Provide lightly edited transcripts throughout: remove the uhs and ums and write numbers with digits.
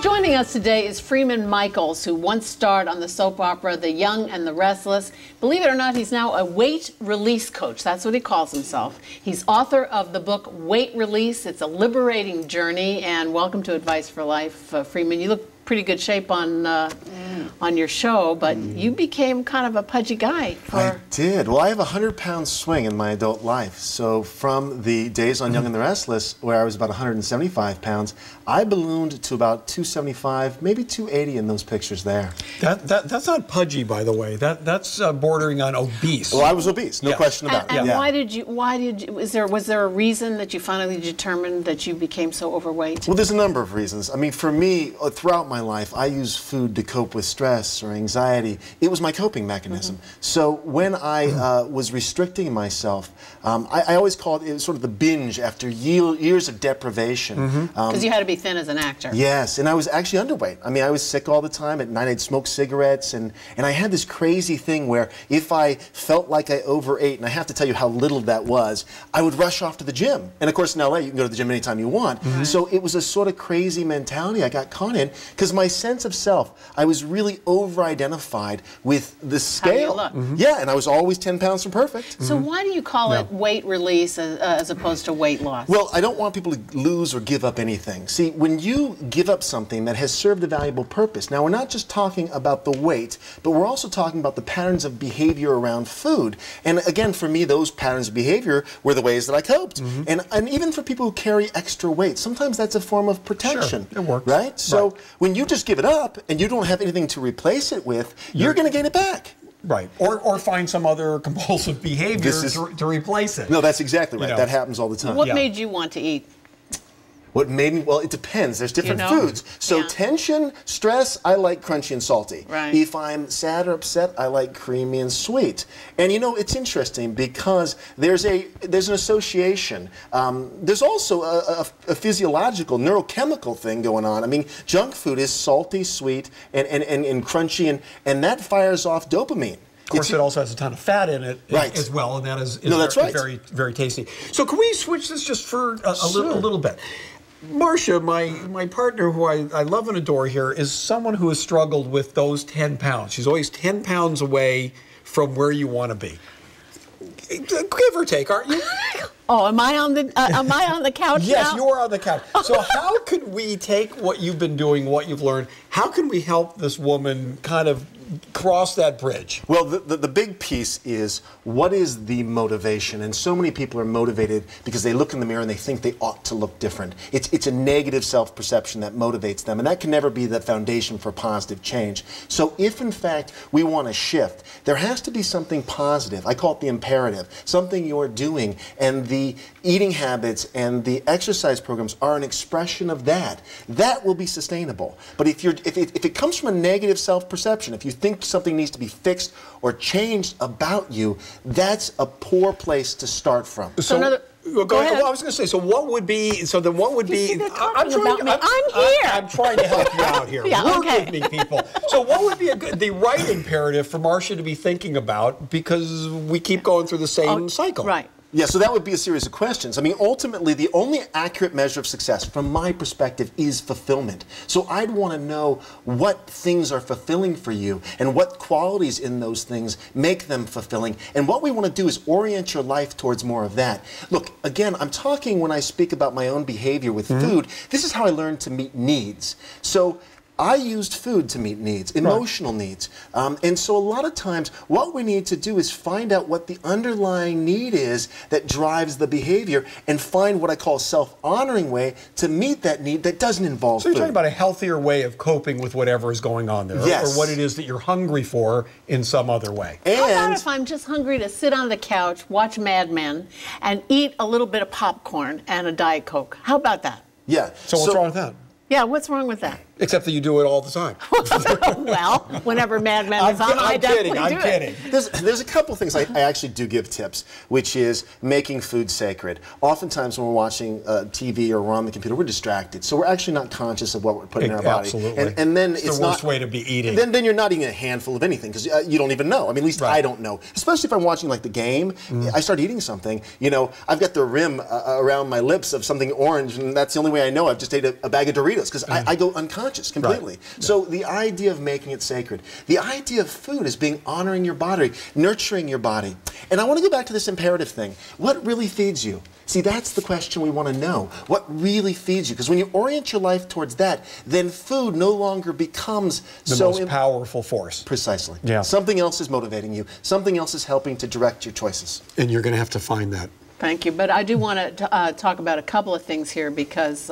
Joining us today is Freeman Michaels, who once starred on the soap opera The Young and the Restless. Believe it or not, he's now a weight release coach. That's what he calls himself. He's author of the book Weight Release. It's a liberating journey. And welcome to Advice for Life, Freeman. You look pretty good shape on your show, but you became kind of a pudgy guy. I did. Well, I have a 100-pound swing in my adult life. So from the days on Young and the Restless, where I was about 175 pounds, I ballooned to about 275, maybe 280 in those pictures there. That's not pudgy, by the way. That's bordering on obese. Well, I was obese, no question about it. And why did you, was there a reason that you finally determined that you became so overweight? Well, there's a number of reasons. I mean, for me, throughout my life, I used food to cope with stress or anxiety. It was my coping mechanism. So when I was restricting myself, I always called it sort of the binge after years of deprivation. Because you had to be thin as an actor. Yes, and I was actually underweight. I mean, I was sick all the time. At night, I'd smoke cigarettes, and I had this crazy thing where if I felt like I overate, and I have to tell you how little that was, I would rush off to the gym. And of course, in LA, you can go to the gym anytime you want. So it was a sort of crazy mentality I got caught in, because my sense of self, I was really over-identified with the scale. How you look. Yeah, and I was always 10 pounds from perfect. So why do you call it weight release as opposed to weight loss? Well, I don't want people to lose or give up anything. See, when you give up something that has served a valuable purpose, now we're not just talking about the weight, but we're also talking about the patterns of behavior around food. And again, for me, those patterns of behavior were the ways that I coped. And even for people who carry extra weight, sometimes that's a form of protection. Sure, it works. Right? So when you just give it up and you don't have anything to replace it with, you're going to gain it back. Right, or find some other compulsive behavior to replace it. No, that's exactly right. You know. That happens all the time. What made you want to eat? What made me, well, it depends. There's different foods. So tension, stress, I like crunchy and salty. Right. If I'm sad or upset, I like creamy and sweet. And you know, it's interesting because there's an association. There's also a physiological, neurochemical thing going on. I mean, junk food is salty, sweet, and crunchy, and that fires off dopamine. Of course, it also has a ton of fat in it as well, and that is very, very tasty. So can we switch this just for a little bit? Marcia, my partner, who I love and adore here, is someone who has struggled with those 10 pounds. She's always 10 pounds away from where you want to be. Give or take, aren't you? Oh, am I on the couch Yes, now? you are on the couch. So how could we take what you've been doing, what you've learned, how can we help this woman kind of cross that bridge? Well, the big piece is, what is the motivation? And so many people are motivated because they look in the mirror and they think they ought to look different. It's a negative self-perception that motivates them, and that can never be the foundation for positive change. So if, in fact, we want to shift, there has to be something positive. I call it the imperative, something you're doing, and the eating habits and the exercise programs are an expression of that. That will be sustainable. But if it comes from a negative self-perception, if you think something needs to be fixed or changed about you, that's a poor place to start from. So go ahead. Well, I was going to say, so what would be, I'm trying to help you out here. Work with me, people. So what would be the right imperative for Marcia to be thinking about, because we keep going through the same cycle? Right. Yeah, so that would be a series of questions. I mean, ultimately, the only accurate measure of success, from my perspective, is fulfillment. So I'd want to know what things are fulfilling for you and what qualities in those things make them fulfilling. And what we want to do is orient your life towards more of that. Look, again, I'm talking when I speak about my own behavior with food. This is how I learned to meet needs. So I used food to meet needs, emotional needs. And so a lot of times what we need to do is find out what the underlying need is that drives the behavior and find what I call a self-honoring way to meet that need that doesn't involve food. So you're talking about a healthier way of coping with whatever is going on there, or what it is that you're hungry for in some other way. And how about if I'm just hungry to sit on the couch, watch Mad Men, and eat a little bit of popcorn and a Diet Coke? How about that? Yeah. So what's wrong with that? Yeah, what's wrong with that? Except that you do it all the time. Well, whenever Mad Men is on, I definitely do it. I'm kidding. There's a couple things I actually do give tips, which is making food sacred. Oftentimes when we're watching TV or we're on the computer, we're distracted, so we're actually not conscious of what we're putting in our body. Absolutely. And then it's the worst way to be eating. Then you're not eating a handful of anything, because you don't even know. I mean, at least I don't know. Especially if I'm watching like the game, I start eating something. You know, I've got the rim around my lips of something orange, and that's the only way I know I've just ate a bag of Doritos, because I go unconscious. unconscious completely. Right. So the idea of making it sacred, the idea of food is being honoring your body, nurturing your body. And I want to go back to this imperative thing. What really feeds you? See, that's the question we want to know. What really feeds you? Because when you orient your life towards that, then food no longer becomes the most powerful force. Precisely. Yeah. Something else is motivating you. Something else is helping to direct your choices. And you're going to have to find that. Thank you. But I do want to talk about a couple of things here because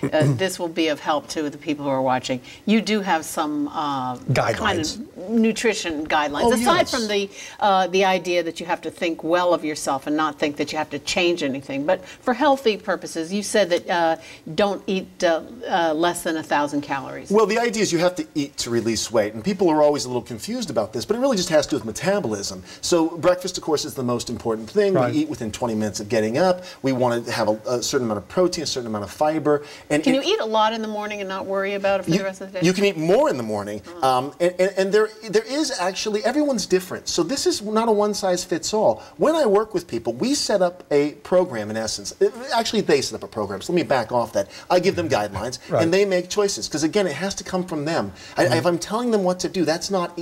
this will be of help to the people who are watching. You do have some kind of nutrition guidelines, aside from the idea that you have to think well of yourself and not think that you have to change anything. But for healthy purposes, you said that don't eat less than 1,000 calories. Well, the idea is you have to eat to release weight. And people are always a little confused about this, but it really just has to do with metabolism. So breakfast, of course, is the most important thing. Right. We eat within 20 minutes of getting up. We want to have a certain amount of protein, a certain amount of fiber. And can you eat a lot in the morning and not worry about it for the rest of the day? You can eat more in the morning. And there is actually, everyone's different. So this is not a one-size-fits-all. When I work with people, we set up a program in essence. Actually, they set up a program. So let me back off that. I give them guidelines, and they make choices. Because again, it has to come from them. If I'm telling them what to do, that's not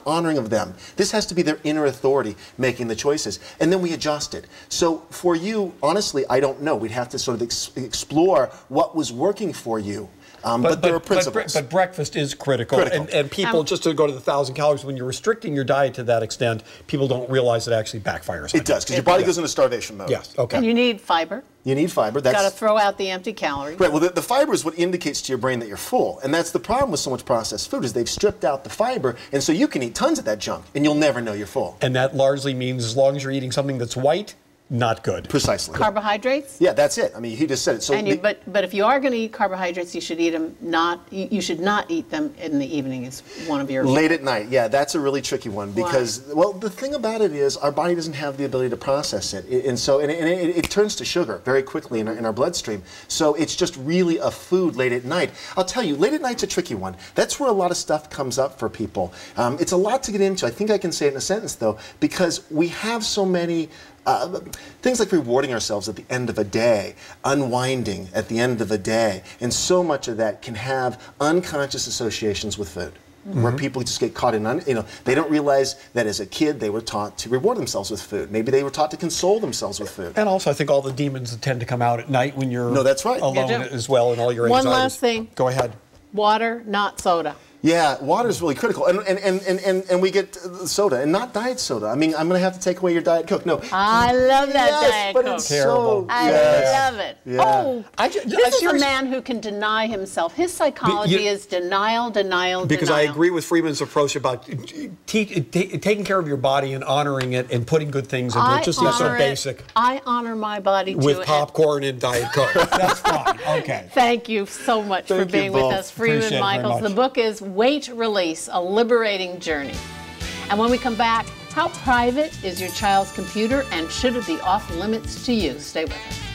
honoring of them. This has to be their inner authority making the choices. And then we adjust it. So for you, honestly, I don't know. We'd have to sort of explore what was working for you. But there are principles. But breakfast is critical. And people, just to go to the 1,000 calories, when you're restricting your diet to that extent, people don't realize it actually backfires. It does, because your body goes into starvation mode. Yes, okay. And you need fiber. You need fiber. Got to throw out the empty calories. Right. Well, the fiber is what indicates to your brain that you're full, and that's the problem with so much processed food is they've stripped out the fiber, and so you can eat tons of that junk, and you'll never know you're full. And that largely means as long as you're eating something that's white, not good. Precisely. Carbohydrates? Yeah, that's it. I mean, he just said it. So but if you are going to eat carbohydrates, you should eat them you should not eat them in the evening. Is one of your late at night. Yeah, that's a really tricky one because well, the thing about it is our body doesn't have the ability to process it, and so it turns to sugar very quickly in our bloodstream. So it's just really a food late at night. I'll tell you, late at night's a tricky one. That's where a lot of stuff comes up for people. It's a lot to get into. I think I can say it in a sentence though, because we have so many. Things like rewarding ourselves at the end of a day, unwinding at the end of a day, and so much of that can have unconscious associations with food. Where people just get caught in, they don't realize that as a kid they were taught to reward themselves with food. Maybe they were taught to console themselves with food. And also I think all the demons that tend to come out at night when you're that's right. alone as well and all your anxieties. One last thing. Go ahead. Water, not soda. Yeah, water is really critical, and we get soda, and not diet soda. I mean, I'm going to have to take away your Diet Coke. No, I love that Diet Coke. It's terrible. I love it. Yeah. Oh, this is a man who can deny himself. His psychology is denial, denial, because denial. I agree with Freeman's approach about taking care of your body and honoring it and putting good things into it. Just so basic. I honor my body too. With popcorn and Diet Coke. That's fine. Okay. Thank you so much for being with us, Freeman Michaels. The book is Weight Release, A Liberating Journey. And when we come back, how private is your child's computer and should it be off limits to you? Stay with us.